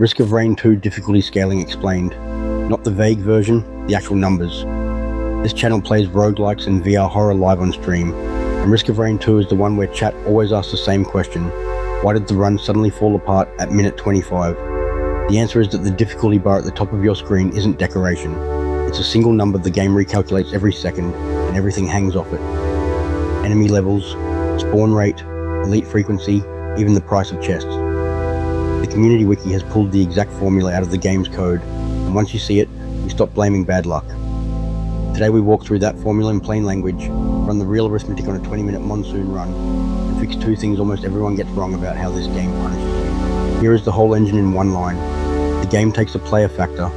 Risk of Rain 2 difficulty scaling explained. Not the vague version, the actual numbers. This channel plays roguelikes and VR horror live on stream, and Risk of Rain 2 is the one where chat always asks the same question: why did the run suddenly fall apart at minute 25? The answer is that the difficulty bar at the top of your screen isn't decoration. It's a single number the game recalculates every second, and everything hangs off it. Enemy levels, spawn rate, elite frequency, even the price of chests. The community wiki has pulled the exact formula out of the game's code, and once you see it, you stop blaming bad luck. Today we walk through that formula in plain language, run the real arithmetic on a 20-minute Monsoon run, and fix two things almost everyone gets wrong about how this game punishes you. Here is the whole engine in one line. The game takes a player factor,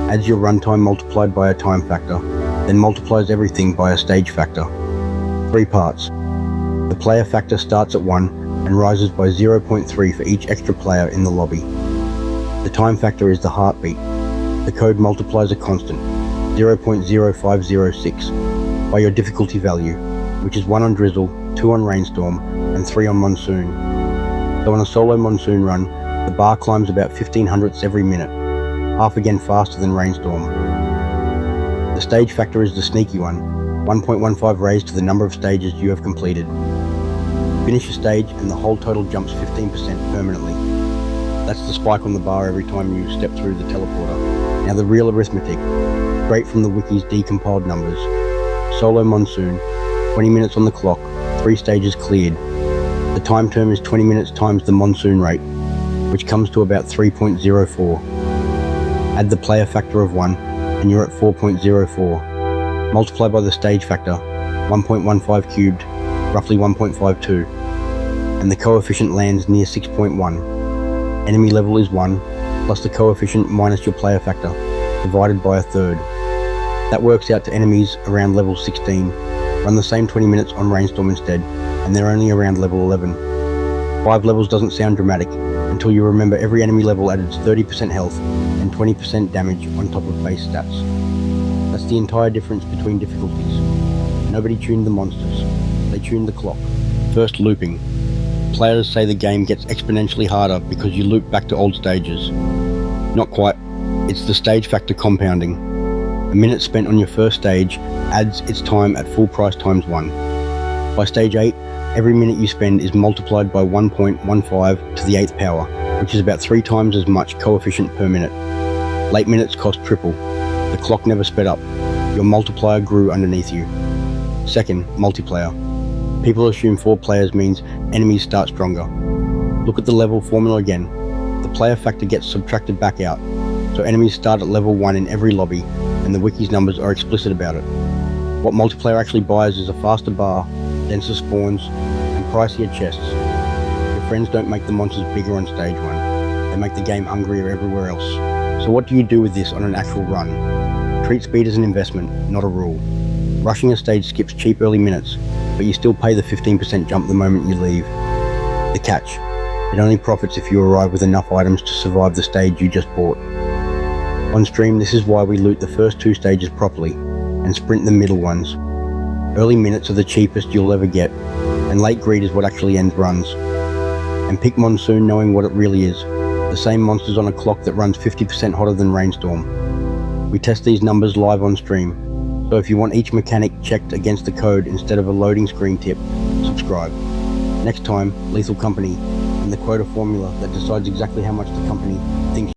adds your runtime multiplied by a time factor, then multiplies everything by a stage factor. 3 parts. The player factor starts at 1 and rises by 0.3 for each extra player in the lobby. The time factor is the heartbeat. The code multiplies a constant, 0.0506, by your difficulty value, which is 1 on Drizzle, 2 on Rainstorm, and 3 on Monsoon. So on a solo Monsoon run, the bar climbs about 1500ths every minute, half again faster than Rainstorm. The stage factor is the sneaky one, 1.15 raised to the number of stages you have completed. Finish a stage and the whole total jumps 15% permanently. That's the spike on the bar every time you step through the teleporter. Now the real arithmetic, straight from the wiki's decompiled numbers. Solo Monsoon, 20 minutes on the clock, 3 stages cleared. The time term is 20 minutes times the Monsoon rate, which comes to about 3.04. Add the player factor of 1 and you're at 4.04. Multiply by the stage factor, 1.15 cubed, roughly 1.52, and the coefficient lands near 6.1. Enemy level is 1, plus the coefficient minus your player factor, divided by a third. That works out to enemies around level 16. Run the same 20 minutes on Rainstorm instead, and they're only around level 11. 5 levels doesn't sound dramatic, until you remember every enemy level added 30% health and 20% damage on top of base stats. That's the entire difference between difficulties. Nobody tuned the monsters, they tuned the clock. First, looping. Players say the game gets exponentially harder because you loop back to old stages. Not quite, it's the stage factor compounding. A minute spent on your first stage adds its time at full price times 1. By stage 8, every minute you spend is multiplied by 1.15 to the 8th power, which is about 3 times as much coefficient per minute. Late minutes cost triple. The clock never sped up. Your multiplier grew underneath you. Second, multiplayer. People assume 4 players means enemies start stronger. Look at the level formula again. The player factor gets subtracted back out, so enemies start at level 1 in every lobby, and the wiki's numbers are explicit about it. What multiplayer actually buys is a faster bar, denser spawns, and pricier chests. Your friends don't make the monsters bigger on stage 1, they make the game hungrier everywhere else. So what do you do with this on an actual run? Treat speed as an investment, not a rule. Rushing a stage skips cheap early minutes, but you still pay the 15% jump the moment you leave. The catch: it only profits if you arrive with enough items to survive the stage you just bought. On stream, this is why we loot the first 2 stages properly, and sprint the middle ones. Early minutes are the cheapest you'll ever get, and late greed is what actually ends runs. And pick Monsoon knowing what it really is, the same monsters on a clock that runs 50% hotter than Rainstorm. We test these numbers live on stream, so if you want each mechanic checked against the code instead of a loading screen tip, subscribe. Next time, Lethal Company, and the quota formula that decides exactly how much the company thinks